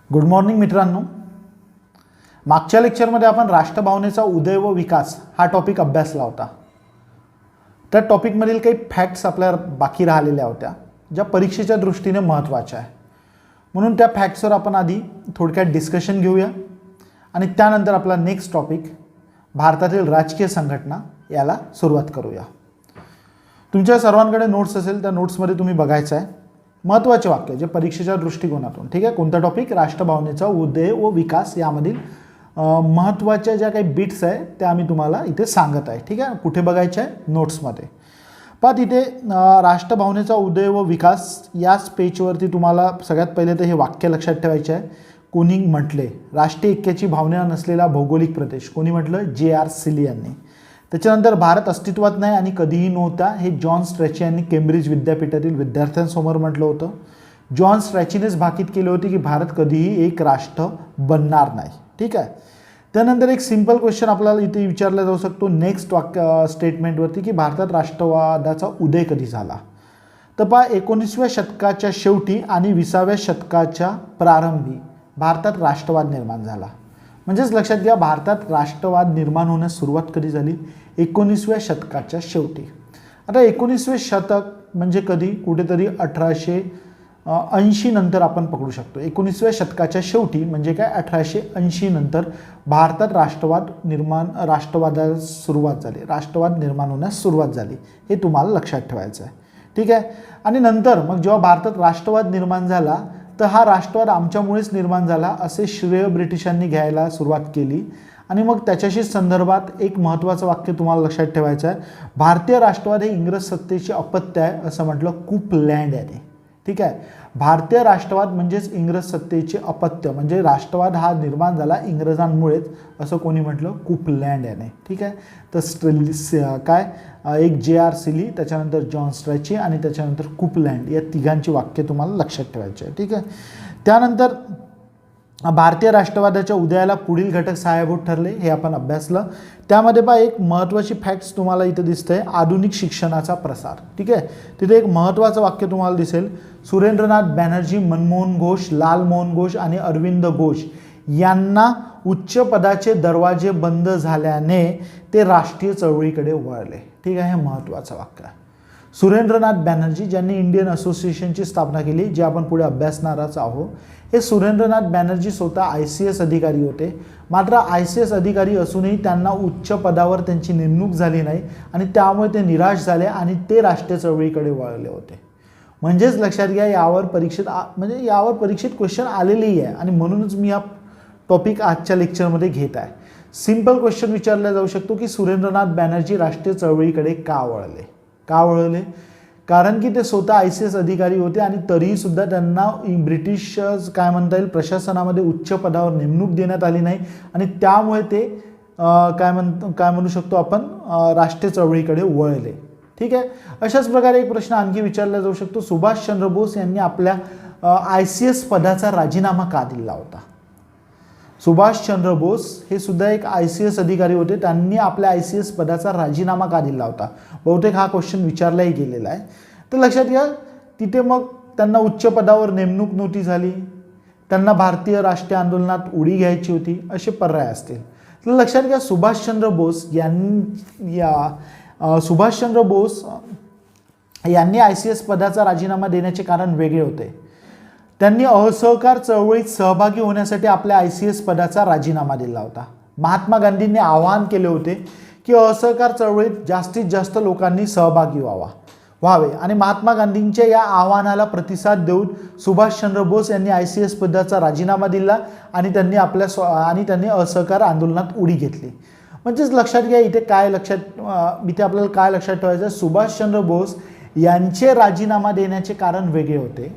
Good morning मित्रांनो. मागच्या लेक्चरमध्ये आपण राष्ट्रभावनेचा उदय व विकास हा टॉपिक अभ्यासला होता. त्या टॉपिकमधील काही फॅक्ट्स आपल्या बाकी राहिलेल्या होत्या ज्या परीक्षेच्या दृष्टीने महत्त्वाच्या आहे. म्हणून त्या फॅक्ट्सवर आपण आधी थोडक्यात डिस्कशन घेऊया आणि त्यानंतर आपला नेक्स्ट टॉपिक भारतातील राजकीय संघटना याला सुरुवात करूया. तुमच्या सर्वांकडे नोट्स असेल त्या नोट्समध्ये तुम्ही बघायचं आहे महत्त्वाचे वाक्य जे परीक्षेच्या दृष्टिकोनातून. ठीक आहे. कोणता टॉपिक? राष्ट्रभावनेचा उदय व विकास यामधील महत्त्वाच्या ज्या काही बिट्स आहे त्या आम्ही तुम्हाला इथे सांगत आहे. ठीक आहे. कुठे बघायचे आहे? नोट्समध्ये. पण तिथे राष्ट्रभावनेचा उदय व विकास याच पेजवरती तुम्हाला सगळ्यात पहिले तर हे वाक्य लक्षात ठेवायचे आहे. कोणी म्हटले? राष्ट्रीय ऐक्याची भावना नसलेला भौगोलिक प्रदेश. कोणी म्हटलं? J.R. सिली यांनी. त्याच्यानंतर भारत अस्तित्वात नाही आणि कधीही नव्हता हे जॉन स्ट्रॅची यांनी केम्ब्रिज विद्यापीठातील विद्यार्थ्यांसमोर म्हटलं होतं. जॉन स्ट्रॅचीनेच भाकीत केले होते की भारत कधीही एक राष्ट्र बनणार नाही. ठीक आहे. त्यानंतर एक सिंपल क्वेश्चन आपल्याला इथे विचारला जाऊ शकतो नेक्स्ट स्टेटमेंटवरती की भारतात राष्ट्रवादाचा उदय कधी झाला. तर पहा 19व्या शतकाच्या शेवटी आणि 20व्या शतकाच्या प्रारंभी भारतात राष्ट्रवाद निर्माण झाला. म्हणजेच लक्षात घ्या भारतात राष्ट्रवाद निर्माण होण्यास सुरुवात कधी झाली? 19व्या शतकाच्या शेवटी. आता 19वे शतक म्हणजे कधी? कुठेतरी 1880 नंतर आपण पकडू शकतो. 19व्या शतकाच्या शेवटी म्हणजे काय? 1880 नंतर भारतात राष्ट्रवादास सुरुवात झाली. राष्ट्रवाद निर्माण होण्यास सुरुवात झाली हे तुम्हाला लक्षात ठेवायचं आहे. ठीक आहे. आणि नंतर मग जेव्हा भारतात राष्ट्रवाद निर्माण झाला तर हा राष्ट्रवाद आमच्यामुळेच निर्माण झाला असे श्रेय ब्रिटिशांनी घ्यायला सुरुवात केली. आणि मग त्याच्याशी संदर्भात एक महत्त्वाचं वाक्य तुम्हाला लक्षात ठेवायचं आहे. भारतीय राष्ट्रवाद हे इंग्रज सत्तेचे अपत्य आहे असं म्हटलं कुपलँड याने. ठीक आहे. भारतीय राष्ट्रवाद म्हणजेच इंग्रज सत्तेचे अपत्य म्हणजे राष्ट्रवाद हा निर्माण झाला इंग्रजांमुळेच असं कोणी म्हटलं? कुपलँड याने. ठीक आहे. तर एक J.R. सिली, त्याच्यानंतर जॉन स्ट्रॅची आणि त्याच्यानंतर कुपलँड या तिघांची वाक्य तुम्हाला लक्षात ठेवायची आहे. ठीक आहे. त्यानंतर भारतीय राष्ट्रवादाच्या उदयाला पुढील घटक सहाय्यभूत ठरले हे आपण अभ्यासलं. त्यामध्ये पहा एक महत्त्वाची फॅक्ट्स तुम्हाला इथे दिसते. आधुनिक शिक्षणाचा प्रसार. ठीक आहे. तिथे एक महत्त्वाचं वाक्य तुम्हाला दिसेल. सुरेंद्रनाथ बॅनर्जी, मनमोहन घोष, लालमोहन घोष आणि अरविंद घोष यांना उच्च पदाचे दरवाजे बंद झाल्याने ते राष्ट्रीय चळवळीकडे वळले. ठीक आहे. हे महत्त्वाचं वाक्य आहे. सुरेंद्रनाथ बॅनर्जी ज्यांनी इंडियन असोसिएशनची स्थापना केली जे आपण पुढे अभ्यासणारच आहोत. हे सुरेंद्रनाथ बॅनर्जी स्वतः ICS अधिकारी होते. मात्र ICS अधिकारी असूनही त्यांना उच्च पदावर त्यांची नेमणूक झाली नाही आणि त्यामुळे ते निराश झाले आणि ते राष्ट्रीय चळवळीकडे वळले होते. म्हणजेच लक्षात घ्या यावर परीक्षेत क्वेश्चन आलेलेही आहे आणि म्हणूनच मी हा टॉपिक आजच्या लेक्चरमध्ये घेत आहे. सिंपल क्वेश्चन विचारला जाऊ शकतो की सुरेंद्रनाथ बॅनर्जी राष्ट्रीय चळवळीकडे का वळले? कारण की ते स्वतः ICS अधिकारी होते आणि तरीही सुद्धा त्यांना ब्रिटिश काय म्हणता येईल प्रशासनामध्ये उच्च पदावर नेमणूक देण्यात आली नाही आणि त्यामुळे ते काय म्हणू शकतो आपण राष्ट्रीय चळवळीकडे वळले. ठीक आहे. अशाच प्रकारे एक प्रश्न आणखी विचारला जाऊ शकतो. सुभाषचंद्र बोस यांनी आपल्या ICS पदाचा राजीनामा का दिला होता? सुभाषचंद्र बोस हे सुद्धा एक ICS अधिकारी होते. त्यांनी आपल्या ICS पदाचा राजीनामा का दिला होता? बहुतेक हा क्वेश्चन विचारलाही गेलेला आहे. तर लक्षात घ्या तिथे मग त्यांना उच्च पदावर नेमणूक नव्हती झाली, त्यांना भारतीय राष्ट्रीय आंदोलनात उडी घ्यायची होती, असे पर्याय असतील. तर लक्षात घ्या सुभाषचंद्र बोस यांनी ICS पदाचा राजीनामा देण्याचे कारण वेगळे होते. त्यांनी असहकार चळवळीत सहभागी होण्यासाठी आपल्या ICS पदाचा राजीनामा दिला होता. महात्मा गांधींनी आवाहन केले होते की असहकार चळवळीत जास्तीत जास्त लोकांनी सहभागी व्हावे आणि महात्मा गांधींच्या या आवाहनाला प्रतिसाद देऊन सुभाषचंद्र बोस यांनी ICS पदाचा राजीनामा दिला आणि त्यांनी असहकार आंदोलनात उडी घेतली. म्हणजेच लक्षात घ्या इथे आपल्याला काय लक्षात ठेवायचं? सुभाषचंद्र बोस यांचे राजीनामा देण्याचे कारण वेगळे होते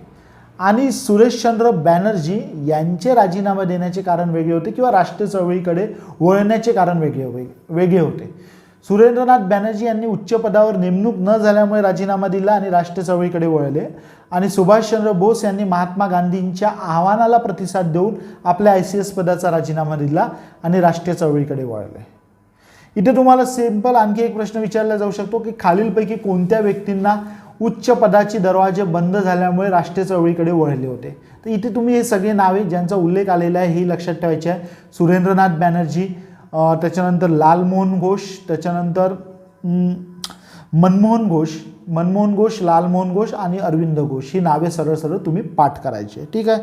आणि सुरेशचंद्र बॅनर्जी यांचे राजीनामा देण्याचे कारण वेगळे होते किंवा राष्ट्रीय चळवळीकडे वळण्याचे कारण वेगळे होते. सुरेंद्रनाथ बॅनर्जी यांनी उच्च पदावर नेमणूक न झाल्यामुळे राजीनामा दिला आणि राष्ट्रीय चळवळीकडे वळले आणि सुभाषचंद्र बोस यांनी महात्मा गांधींच्या आव्हानाला प्रतिसाद देऊन आपल्या ICS पदाचा राजीनामा दिला आणि राष्ट्रीय चळवळीकडे वळले. इथे तुम्हाला सिंपल आणखी एक प्रश्न विचारला जाऊ शकतो की खालीलपैकी कोणत्या व्यक्तींना उच्च पदाची दरवाजे बंद झाल्यामुळे राष्ट्रीय चळवळीकडे वळले होते. तर इथे तुम्ही हे सगळे नावे ज्यांचा उल्लेख आलेला आहे ही लक्षात ठेवायची आहे. सुरेंद्रनाथ बॅनर्जी, त्याच्यानंतर लालमोहन घोष, त्याच्यानंतर मनमोहन घोष, लालमोहन घोष आणि अरविंद घोष ही नावे सरळ सरळ तुम्ही पाठ करायचे. ठीक आहे.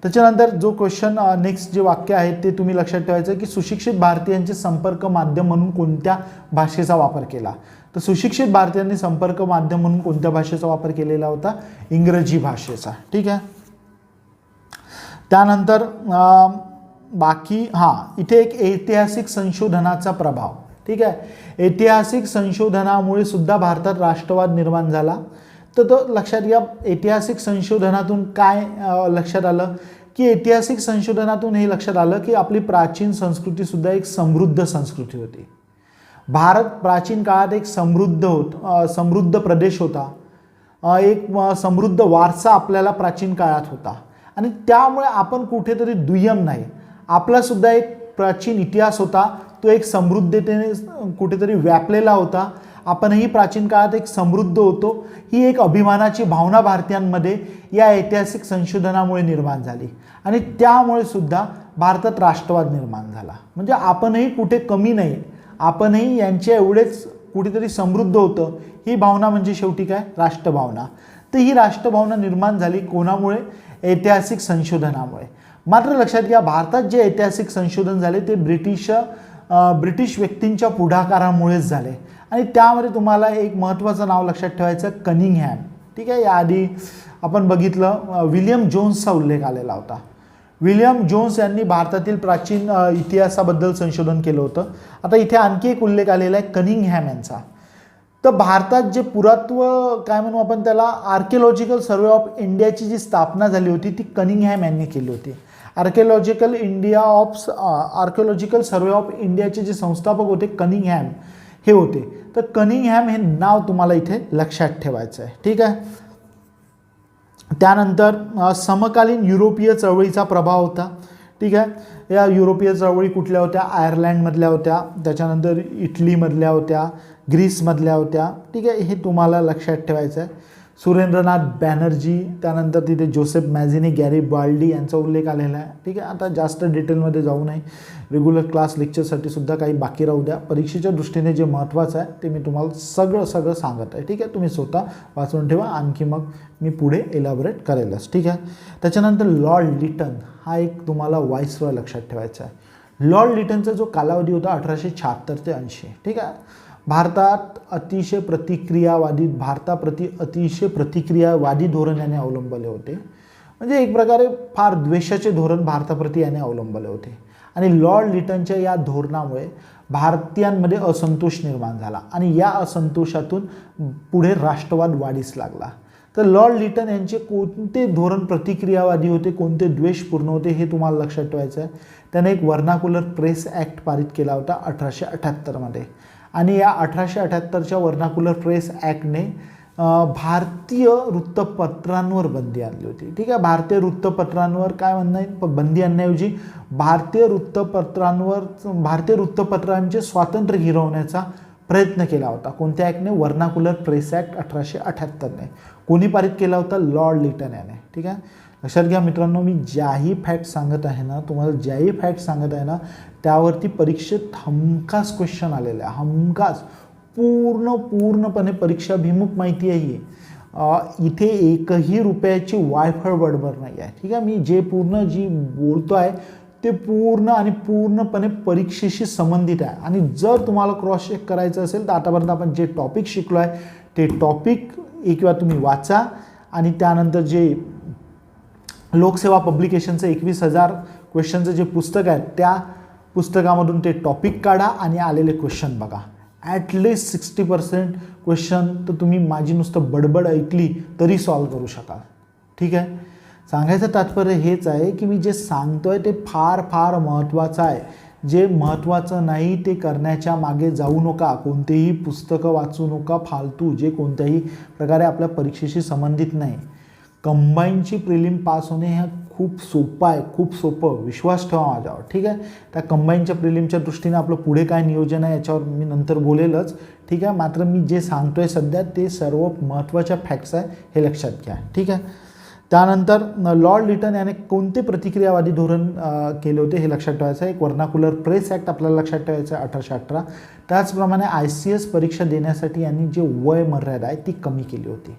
त्याच्यानंतर जो क्वेश्चन नेक्स्ट जे वाक्य आहे ते तुम्ही लक्षात ठेवायचं की सुशिक्षित भारतीयांचे संपर्क माध्यम म्हणून कोणत्या भाषेचा वापर केला. तर सुशिक्षित भारतीयांनी संपर्क माध्यम म्हणून कोणत्या भाषेचा वापर केलेला होता? इंग्रजी भाषेचा. ठीक आहे. त्यानंतर बाकी इथे एक ऐतिहासिक संशोधनाचा प्रभाव. ठीक आहे. ऐतिहासिक संशोधनामुळे सुद्धा भारतात राष्ट्रवाद निर्माण झाला. तर तो लक्षात घ्या. ऐतिहासिक संशोधनातून काय लक्षात आलं की ऐतिहासिक संशोधनातून हे लक्षात आलं की आपली प्राचीन संस्कृती सुद्धा एक समृद्ध संस्कृती होती. भारत प्राचीन काळात एक समृद्ध प्रदेश होता. एक समृद्ध वारसा आपल्याला प्राचीन काळात होता आणि त्यामुळे आपण कुठेतरी दुय्यम नाही. आपला सुद्धा एक प्राचीन इतिहास होता. तो एक समृद्धतेने कुठेतरी व्यापलेला होता. आपणही प्राचीन काळात एक समृद्ध होतो. ही एक अभिमानाची भावना भारतीयांमध्ये या ऐतिहासिक संशोधनामुळे निर्माण झाली आणि त्यामुळे सुद्धा भारतात राष्ट्रवाद निर्माण झाला. म्हणजे आपणही कुठे कमी नाही, आपणही यांच्या एवढेच कुठेतरी समृद्ध होतं. ही भावना म्हणजे शेवटी काय? राष्ट्रभावना. तर ही राष्ट्रभावना निर्माण झाली कोणामुळे? ऐतिहासिक संशोधनामुळे. मात्र लक्षात घ्या, भारतात जे ऐतिहासिक संशोधन झाले ते ब्रिटिश व्यक्तींच्या पुढाकारामुळेच झाले आणि त्यामध्ये तुम्हाला एक महत्त्वाचं नाव लक्षात ठेवायचं, कनिंगहॅम. ठीक आहे. याआधी आपण बघितलं विल्यम जोन्सचा उल्लेख आलेला होता. विल्यम जोन्स यांनी भारतातील प्राचीन इतिहासाबद्दल संशोधन केलं होतं. आता इथे आणखी एक उल्लेख आलेला आहे कनिंगहॅम यांचा. तर भारतात जे पुरातत्व काय म्हणू आपण त्याला, आर्किओलॉजिकल सर्वे ऑफ इंडियाची जी स्थापना झाली होती ती कनिंगहॅम यांनी केली होती. आर्किओलॉजिकल सर्वे ऑफ इंडियाचे जे संस्थापक होते कनिंगहॅम हे होते. तर कनिंगहॅम हे नाव तुम्हाला इथे लक्षात ठेवायचं आहे. ठीक आहे. त्यानंतर समकालीन युरोपीय चळवळीचा प्रभाव होता. ठीक आहे. या युरोपीय चळवळी कुठल्या होत्या? आयर्लंडमधल्या होत्या, त्याच्यानंतर इटलीमधल्या होत्या, ग्रीसमधल्या होत्या. ठीक आहे. हे तुम्हाला लक्षात ठेवायचं आहे. सुरेंद्रनाथ बॅनर्जी, त्यानंतर तिथे जोसेफ मॅझिनी, गॅरिबाल्डी यांचा उल्लेख आलेला आहे. ठीक आहे. आता जास्त डिटेलमध्ये जाऊ नये, रेग्युलर क्लास लेक्चरसाठी सुद्धा काही बाकी राहू द्या. परीक्षेच्या दृष्टीने जे महत्त्वाचं आहे ते मी तुम्हाला सगळं सांगत आहे. ठीक आहे. तुम्ही स्वतः वाचून ठेवा, आणखी मग मी पुढे एलॅबोरेट करेलच. ठीक आहे. त्याच्यानंतर लॉर्ड लिटन हा एक तुम्हाला व्हाईसरॉय लक्षात ठेवायचा आहे. लॉर्ड लिटनचा जो कालावधी होता 1876 ते 80. ठीक आहे. भारताप्रती अतिशय प्रतिक्रियावादी धोरण याने अवलंबले होते. म्हणजे एक प्रकारे फार द्वेषाचे धोरण भारताप्रती याने अवलंबले होते आणि लॉर्ड लिटनच्या या धोरणामुळे भारतीयांमध्ये असंतोष निर्माण झाला आणि या असंतोषातून पुढे राष्ट्रवाद वाढीस लागला. तर लॉर्ड लिटन यांचे कोणते धोरण प्रतिक्रियावादी होते, कोणते द्वेषपूर्ण होते हे तुम्हाला लक्षात ठेवायचं आहे. त्याने एक वर्नाकुलर प्रेस ॲक्ट पारित केला होता 1878 आणि या 1878च्या वर्नाकुलर प्रेस ॲक्टने भारतीय वृत्तपत्रांवर बंदी आणली होती. ठीक आहे. भारतीय वृत्तपत्रांवर काय म्हणणं आहे, बंदी आणण्याऐवजी भारतीय वृत्तपत्रांचे स्वातंत्र्य हिरावण्याचा प्रयत्न केला होता. कोणत्या ॲक्टने? वर्नाकुलर प्रेस ॲक्ट 1878ने. कोणी पारित केला होता? लॉर्ड लिटन याने. ठीक आहे. लक्षात घ्या मित्रांनो, मी ज्याही फॅक्ट सांगत आहे ना त्यावरती परीक्षेत हमखास क्वेश्चन आलेले आहे. हमखास पूर्णपणे परीक्षाभिमुख माहिती आहे. इथे एकही रुपयाची वायफळ बडबड नाही आहे. ठीक आहे. मी जी बोलतो आहे ते पूर्णपणे परीक्षेशी संबंधित आहे आणि जर तुम्हाला क्रॉस चेक करायचं असेल तर आतापर्यंत आपण जे टॉपिक शिकलो आहे ते टॉपिक एक वेळा तुम्ही वाचा आणि त्यानंतर जे लोकसेवा पब्लिकेशनचं 21,000 क्वेश्चनचं जे पुस्तक आहे त्या पुस्तकामधून ते टॉपिक काढा आणि आलेले क्वेश्चन बघा. ॲटलिस्ट 60% क्वेश्चन तर तुम्ही माझी नुसतं बडबड ऐकली तरी सॉल्व करू शकाल. ठीक आहे. सांगायचं तात्पर्य हेच आहे की मी जे सांगतोय ते फार महत्त्वाचं आहे. जे महत्त्वाचं नाही ते करण्याच्या मागे जाऊ नका. कोणतेही पुस्तकं वाचू नका फालतू, जे कोणत्याही प्रकारे आपल्या परीक्षेशी संबंधित नाही. कंबाईनची प्रिलिम पास होणे ह्या खूप सोपं आहे, खूप सोपं, विश्वास ठेवा माझ्यावर, ठीक आहे. त्या कंबाईनच्या प्रिलिमच्या दृष्टीने आपलं पुढे काय नियोजन आहे याच्यावर मी नंतर बोलेलच, ठीक आहे. मात्र मी जे सांगतोय सध्या ते सर्व महत्त्वाच्या फॅक्ट्स आहे, हे लक्षात घ्या, ठीक आहे. त्यानंतर लॉर्ड लिटन याने कोणते प्रतिक्रियावादी धोरण केले होते हे लक्षात ठेवायचं आहे. एक वर्नाकुलर प्रेस ॲक्ट आपल्याला लक्षात ठेवायचं आहे 1818. त्याचप्रमाणे ICS परीक्षा देण्यासाठी यांनी जे वयोमर्यादा आहे ती कमी केली होती.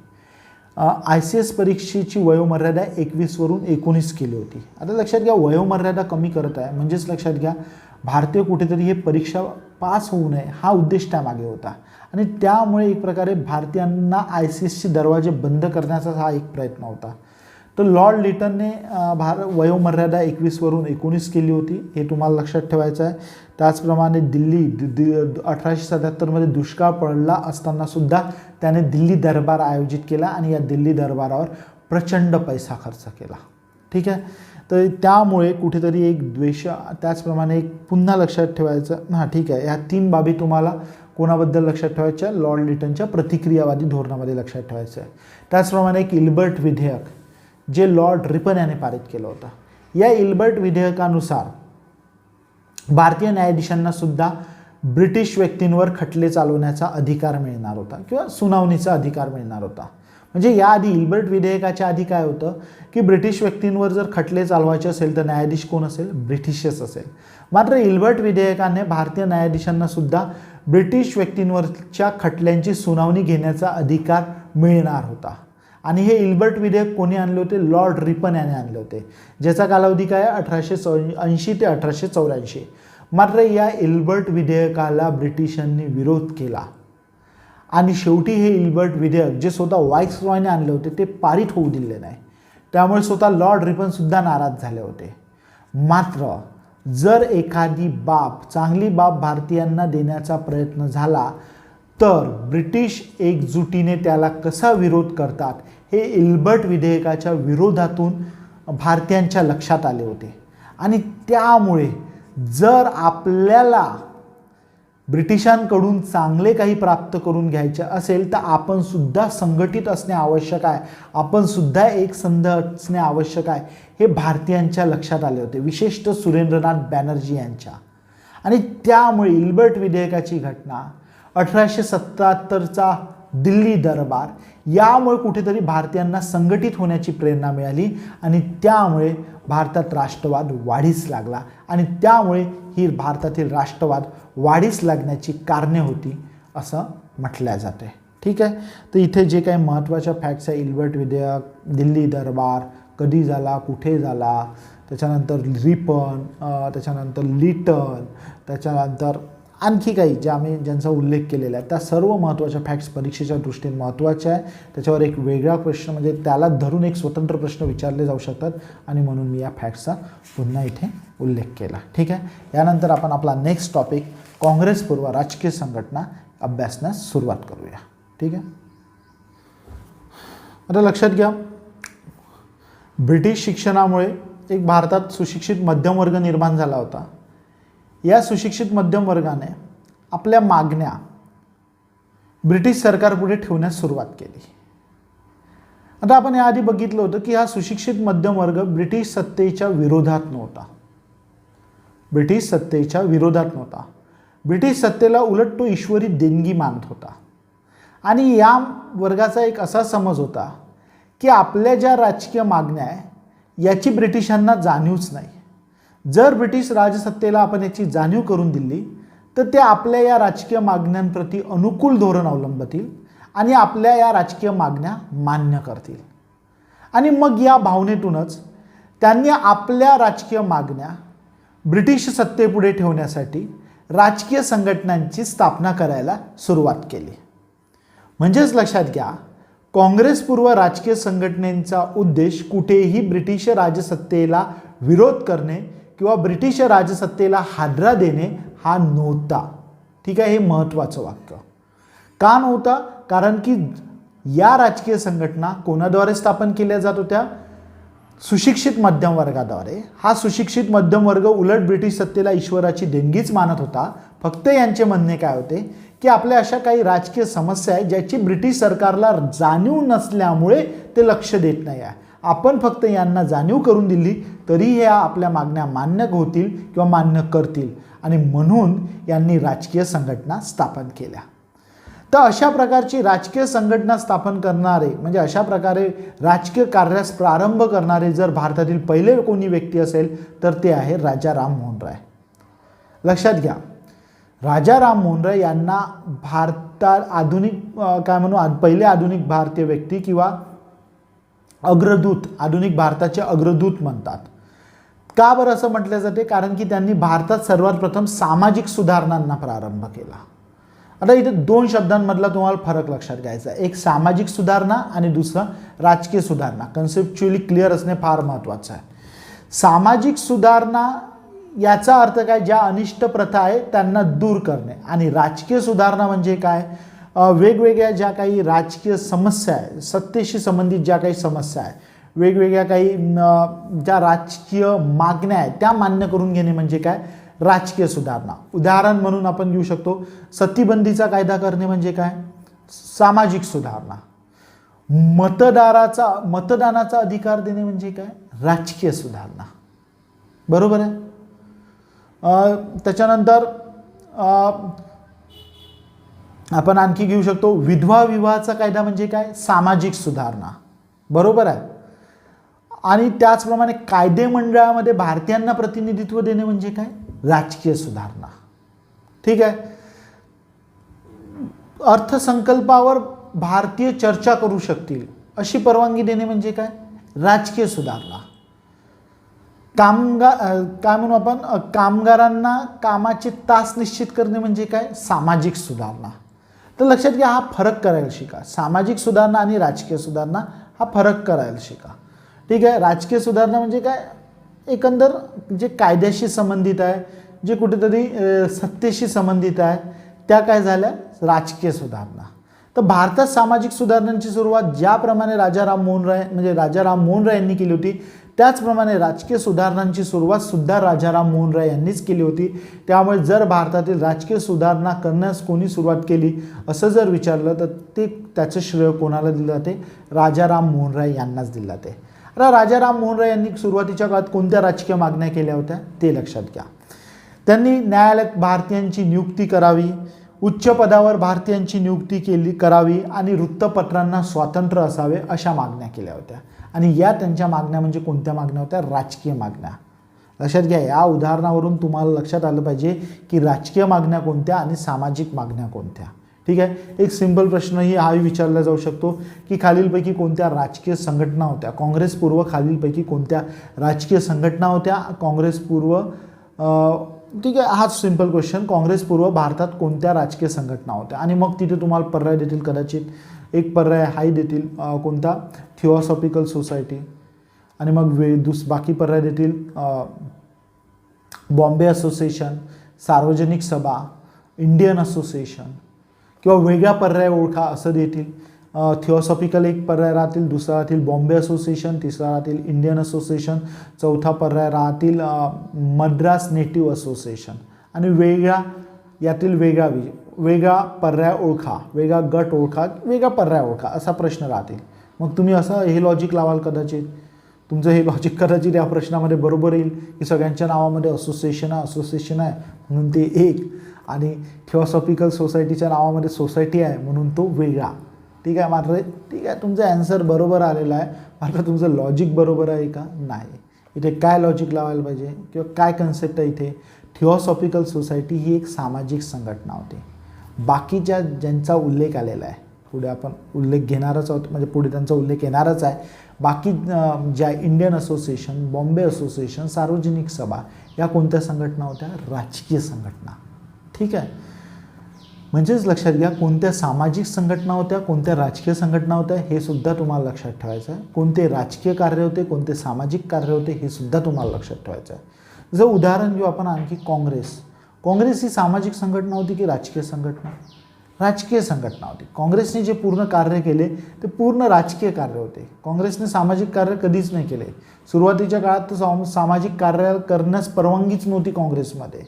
ICS परीक्षेची वयोमर्यादा 21 वरून 19 केली होती. आता लक्षात घ्या, वयोमर्यादा कमी करत आहे म्हणजेच लक्षात घ्या भारतीय कुठेतरी हे परीक्षा पास होऊ नये हा उद्देश त्यामागे होता आणि त्यामुळे एक प्रकारे भारतीयांना ICSचे दरवाजे बंद करण्याचा हा एक प्रयत्न होता. तर लॉर्ड लिटनने वयोमर्यादा 21 वरून 19 केली होती, हे तुम्हाला लक्षात ठेवायचं आहे. त्याचप्रमाणे दिल्ली 1877मध्ये दुष्काळ पडला असताना सुद्धा त्याने दिल्ली दरबार आयोजित केला आणि या दिल्ली दरबारावर प्रचंड पैसा खर्च केला, ठीक आहे. तर त्यामुळे कुठेतरी एक द्वेष, त्याचप्रमाणे एक पुन्हा लक्षात ठेवायचं, हां ठीक आहे, ह्या 3 बाबी तुम्हाला कोणाबद्दल लक्षात ठेवायच्या, लॉर्ड लिटनच्या प्रतिक्रियावादी धोरणामध्ये लक्षात ठेवायचं आहे. त्याचप्रमाणे एक इल्बर्ट विधेयक जे लॉर्ड रिपन याने पारित केलं होतं. या इल्बर्ट विधेयकानुसार भारतीय न्यायाधीशांना सुद्धा ब्रिटिश व्यक्तींवर खटले चालवण्याचा अधिकार मिळणार होता किंवा सुनावणीचा अधिकार मिळणार होता. म्हणजे याआधी इल्बर्ट विधेयकाच्या आधी काय होतं की ब्रिटिश व्यक्तींवर जर खटले चालवायचे असेल तर न्यायाधीश कोण असेल, ब्रिटिशच असेल. मात्र इल्बर्ट विधेयकाने भारतीय न्यायाधीशांना सुद्धा ब्रिटिश व्यक्तींवरच्या खटल्यांची सुनावणी घेण्याचा अधिकार मिळणार होता. आणि हे इल्बर्ट विधेयक कोणी आणले होते, लॉर्ड रिपन याने आणले होते, ज्याचा कालावधी काय आहे 1880 ते 1884. मात्र या इल्बर्ट विधेयकाला ब्रिटिशांनी विरोध केला आणि शेवटी हे इल्बर्ट विधेयक जे स्वतः व्हाईसरॉयने आणले होते ते पारित होऊ दिले नाही. त्यामुळे स्वतः लॉर्ड रिपन सुद्धा नाराज झाले होते. मात्र जर एखादी बाब, चांगली बाब भारतीयांना देण्याचा प्रयत्न झाला तर ब्रिटिश एकजुटीने त्याला कसा विरोध करतात हे इल्बर्ट विधेयकाच्या विरोधातून भारतीयांच्या लक्षात आले होते. आणि त्यामुळे जर आपल्याला ब्रिटिशांकडून चांगले काही प्राप्त करून घ्यायचे असेल तर आपण सुद्धा संघटित असणे आवश्यक आहे, आपण सुद्धा एक संध असणे आवश्यक आहे, हे भारतीयांच्या लक्षात आले होते, विशेषतः सुरेंद्रनाथ बॅनर्जी यांच्या. आणि त्यामुळे इल्बर्ट विधेयकाची घटना, 1877चा दिल्ली दरबार, यामुळे कुठेतरी भारतीयांना संघटित होण्याची प्रेरणा मिळाली आणि त्यामुळे भारतात राष्ट्रवाद वाढीस लागला आणि त्यामुळे ही भारतातील राष्ट्रवाद वाढीस लागण्याची कारणे होती असं म्हटलं जाते, ठीक आहे. तर इथे जे काही महत्त्वाच्या फॅक्ट्स आहे, इल्बर्ट विधेयक, दिल्ली दरबार कधी झाला, कुठे झाला, त्याच्यानंतर रिपन, त्याच्यानंतर लिटन, त्याच्यानंतर आणखी काही ज्यांचा उल्लेख केलेला आहे, त्या सर्व महत्त्वाच्या फॅक्ट्स परीक्षेच्या दृष्टीने महत्त्वाच्या आहे. त्याच्यावर एक वेगळा प्रश्न म्हणजे त्याला धरून एक स्वतंत्र प्रश्न विचारले जाऊ शकतात आणि म्हणून मी या फॅक्ट्सचा पुन्हा इथे उल्लेख केला, ठीक आहे. यानंतर आपण आपला नेक्स्ट टॉपिक काँग्रेसपूर्व राजकीय संघटना अभ्यासण्यास सुरुवात करूया, ठीक आहे. आता लक्षात घ्या, ब्रिटिश शिक्षणामुळे एक भारतात सुशिक्षित मध्यम वर्ग निर्माण झाला होता. या सुशिक्षित मध्यम वर्गाने आपल्या मागण्या ब्रिटिश सरकारपुढे ठेवण्यास सुरुवात केली. आता आपण याआधी बघितलं होतं की हा सुशिक्षित मध्यम वर्ग ब्रिटिश सत्तेच्या विरोधात नव्हता, ब्रिटिश सत्तेच्या विरोधात नव्हता. ब्रिटिश सत्तेला उलट तो ईश्वरी देणगी मानत होता आणि या वर्गाचा एक असा समज होता की आपल्या ज्या राजकीय मागण्या आहे याची ब्रिटिशांना जाणीवच नाही. जर ब्रिटिश राजसत्तेला आपण याची जाणीव करून दिली तर ते आपल्या या राजकीय मागण्यांप्रती अनुकूल धोरण अवलंबतील आणि आपल्या या राजकीय मागण्या मान्य करतील. आणि मग या भावनेतूनच त्यांनी आपल्या राजकीय मागण्या ब्रिटिश सत्तेपुढे ठेवण्यासाठी राजकीय संघटनांची स्थापना करायला सुरुवात केली. म्हणजेच लक्षात घ्या, काँग्रेसपूर्व राजकीय संघटनेचा उद्देश कुठेही ब्रिटिश राजसत्तेला विरोध करणे किंवा ब्रिटिश राजसत्तेला हादरा देणे हा नव्हता, ठीक आहे. हे महत्त्वाचं वाक्य का नव्हता, कारण की या राजकीय संघटना कोणाद्वारे स्थापन केल्या जात होत्या, सुशिक्षित मध्यम वर्गाद्वारे. हा सुशिक्षित मध्यम वर्ग उलट ब्रिटिश सत्तेला ईश्वराची देणगीच मानत होता. फक्त यांचे म्हणणे काय होते की आपल्या अशा काही राजकीय समस्या आहेत ज्याची ब्रिटिश सरकारला जाणीव नसल्यामुळे ते लक्ष देत नाही आहे आपण फक्त यांना जाणीव करून दिली तरी ह्या आपल्या मागण्या मान्य होतील किंवा मान्य करतील आणि म्हणून यांनी राजकीय संघटना स्थापन केल्या. तर अशा प्रकारची राजकीय संघटना स्थापन करणारे म्हणजे अशा प्रकारे राजकीय कार्यास प्रारंभ करणारे जर भारतातील पहिले कोणी व्यक्ती असेल तर ते आहे राजा राममोहन राय. लक्षात घ्या, राजा राममोहन राय यांना भारतात आधुनिक काय म्हणू पहिले आधुनिक भारतीय व्यक्ती किंवा अग्रदूत, आधुनिक भारताचे अग्रदूत म्हणतात. का बरं असं म्हटलं जाते? कारण की त्यांनी भारतात सर्वात प्रथम सामाजिक सुधारणांना प्रारंभ केला. आता इथे दोन शब्दांमधला तुम्हाला फरक लक्षात घ्यायचा आहे. एक सामाजिक सुधारणा आणि दुसरा राजकीय सुधारणा. कन्सेप्च्युअली क्लिअर असणे फार महत्त्वाचं आहे. सामाजिक सुधारणा याचा अर्थ काय? ज्या अनिष्ट प्रथा आहे त्यांना दूर करणे. आणि राजकीय सुधारणा म्हणजे काय? वेगवेगळ्या ज्या काही राजकीय समस्या आहे, सत्तेशी संबंधित ज्या काही समस्या आहे, वेगवेगळ्या काही ज्या राजकीय मागण्या आहेत त्या मान्य करून घेणे म्हणजे काय? राजकीय सुधारणा. उदाहरण म्हणून आपण घेऊ शकतो सतीबंदीचा कायदा करणे म्हणजे काय? सामाजिक सुधारणा. मतदानाचा अधिकार देणे म्हणजे काय? राजकीय सुधारणा. बरोबर आहे. त्याच्यानंतर आपण आणखी घेऊ शकतो विधवा विवाहाचा कायदा म्हणजे काय? सामाजिक सुधारणा. बरोबर आहे. आणि त्याचप्रमाणे कायदे मंडळामध्ये भारतीयांना प्रतिनिधित्व देणे म्हणजे काय? राजकीय सुधारणा. ठीक आहे. अर्थसंकल्पावर भारतीय चर्चा करू शकतील अशी परवानगी देणे म्हणजे काय? राजकीय सुधारणा. काय म्हणू आपण कामगारांना कामाचे तास निश्चित करणे म्हणजे काय? सामाजिक सुधारणा. तर लक्षात घ्या, हा फरक करायला शिका. सामाजिक सुधारणा आणि राजकीय सुधारणा हा फरक करायला शिका. ठीक आहे. राजकीय सुधारणा म्हणजे काय? एकंदर जे कायद्याशी संबंधित आहे, जे कुठेतरी सत्तेशी संबंधित आहे, त्या काय झाल्या? राजकीय सुधारणा. तर भारतात सामाजिक सुधारणांची सुरुवात ज्याप्रमाणे राजा राममोहन राय यांनी केली होती त्याचप्रमाणे राजकीय सुधारणांची सुरुवात सुद्धा राजा राममोहन राय यांनीच केली होती. त्यामुळे जर भारतातील राजकीय सुधारणा करण्यास कोणी सुरुवात केली असं जर विचारलं तर त्याचं श्रेय कोणाला दिलं जाते? राजा राममोहन राय यांनाच दिलं जाते. आता राजा राममोहन राय यांनी सुरुवातीच्या काळात कोणत्या राजकीय मागण्या केल्या होत्या ते लक्षात घ्या. त्यांनी न्यायालयात भारतीयांची नियुक्ती करावी, उच्च पदावर भारतीयांची नियुक्ती करावी आणि वृत्तपत्रांना स्वातंत्र्य असावे अशा मागण्या केल्या होत्या. आणि या त्यांच्या मागण्या म्हणजे कोणत्या मागण्या होत्या? राजकीय मागण्या. लक्षात घ्या, या उदाहरणावरून तुम्हाला लक्षात आलं पाहिजे की राजकीय मागण्या कोणत्या आणि सामाजिक मागण्या कोणत्या. ठीक आहे. एक सिंपल प्रश्नही हाही विचारला जाऊ शकतो की खालीलपैकी कोणत्या राजकीय संघटना होत्या? काँग्रेसपूर्व खालीलपैकी कोणत्या राजकीय संघटना होत्या? काँग्रेसपूर्व ठीक आहे, हाच सिंपल क्वेश्चन. काँग्रेसपूर्व भारतात कोणत्या राजकीय संघटना होत्या? आणि मग तिथे तुम्हाला पर्याय देतील, कदाचित एक पर्याय हाही देतील कोणता? Theosophical society. आणि मग बाकी पर्याय देतील बॉम्बे असोसिएशन, सार्वजनिक सभा, इंडियन असोसिएशन किंवा वेगळा पर्याय ओळखा असं देतील. थिओसॉफिकल एक पर्याय राहतील, दुसरा राहतील बॉम्बे असोसिएशन, तिसरा राहतील इंडियन असोसिएशन, चौथा पर्याय राहतील मद्रास नेटिव्ह असोसिएशन. आणि यातील वेगळा पर्याय ओळखा, वेगळा गट ओळखा, वेगळा पर्याय ओळखा असा प्रश्न राहतील. मग तुम्ही असं हे लॉजिक लावाल, कदाचित तुमचं हे लॉजिक कदाचित या प्रश्नामध्ये बरोबर येईल की सगळ्यांच्या नावामध्ये असोसिएशन आहे म्हणून ते एक, आणि थिओसॉफिकल सोसायटीच्या नावामध्ये सोसायटी आहे म्हणून तो वेगळा. ठीक आहे. ठीक आहे, तुमचं ॲन्सर बरोबर आलेला आहे, मात्र तुमचं लॉजिक बरोबर आहे का? नाही. इथे काय लॉजिक लावायला पाहिजे किंवा काय कन्सेप्ट आहे इथे? थिओसॉफिकल सोसायटी ही एक सामाजिक संघटना होती. बाकीच्या ज्यांचा उल्लेख आलेला आहे, पुढे आपण उल्लेख घेणारच आहोत, म्हणजे पुढे त्यांचा उल्लेख येणारच आहे. बाकी ज्या इंडियन असोसिएशन, बॉम्बे असोसिएशन, सार्वजनिक सभा या कोणत्या संघटना होत्या? राजकीय संघटना. ठीक आहे. म्हणजेच लक्षात घ्या, कोणत्या सामाजिक संघटना होत्या, कोणत्या राजकीय संघटना होत्या हे सुद्धा तुम्हाला लक्षात ठेवायचं आहे. कोणते राजकीय कार्य होते, कोणते सामाजिक कार्य होते हे सुद्धा तुम्हाला लक्षात ठेवायचं आहे. जर उदाहरण घेऊ आपण आणखी काँग्रेस ही सामाजिक संघटना होती की राजकीय संघटना? राजकीय संघटना होती. काँग्रेसने जे पूर्ण कार्य केले ते पूर्ण राजकीय कार्य होते. काँग्रेसने सामाजिक कार्य कधीच नाही केले. सुरुवातीच्या काळात तर सामाजिक कार्य करण्यास परवानगीच नव्हती काँग्रेसमध्ये.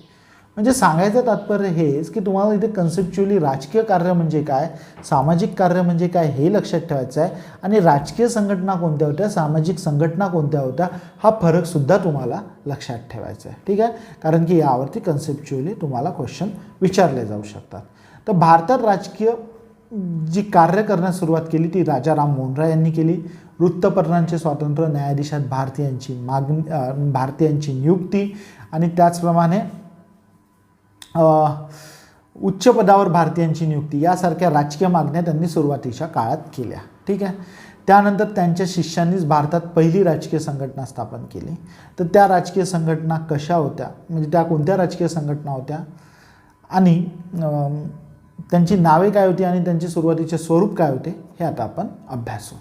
म्हणजे सांगायचं तात्पर्य हेच की तुम्हाला इथे कन्सेप्च्युअली राजकीय कार्य म्हणजे काय, सामाजिक कार्य म्हणजे काय हे लक्षात ठेवायचं आहे आणि राजकीय संघटना कोणत्या होत्या, सामाजिक संघटना कोणत्या होत्या हा फरकसुद्धा तुम्हाला लक्षात ठेवायचा आहे. ठीक आहे, कारण की यावरती कन्सेप्च्युअली तुम्हाला क्वेश्चन विचारले जाऊ शकतात. तर भारतात राजकीय जी कार्य करण्यास सुरुवात केली ती राजा राम मोहन राय यांनी केली. वृत्तपत्रांचे स्वातंत्र्य, न्यायाधीशात भारतीयांची नियुक्ती आणि त्याचप्रमाणे उच्च पदावर भारतीयांची नियुक्ती यासारख्या राजकीय मागण्या त्यांनी सुरुवातीच्या काळात केल्या. ठीक आहे, त्यानंतर त्यांच्या शिष्यांनीच भारतात पहिली राजकीय संघटना स्थापन केली. तर त्या राजकीय संघटना कशा होत्या, म्हणजे त्या कोणत्या राजकीय संघटना होत्या आणि त्यांची नावे काय होती आणि त्यांचे सुरुवातीचे स्वरूप काय होते हे आता आपण अभ्यासू.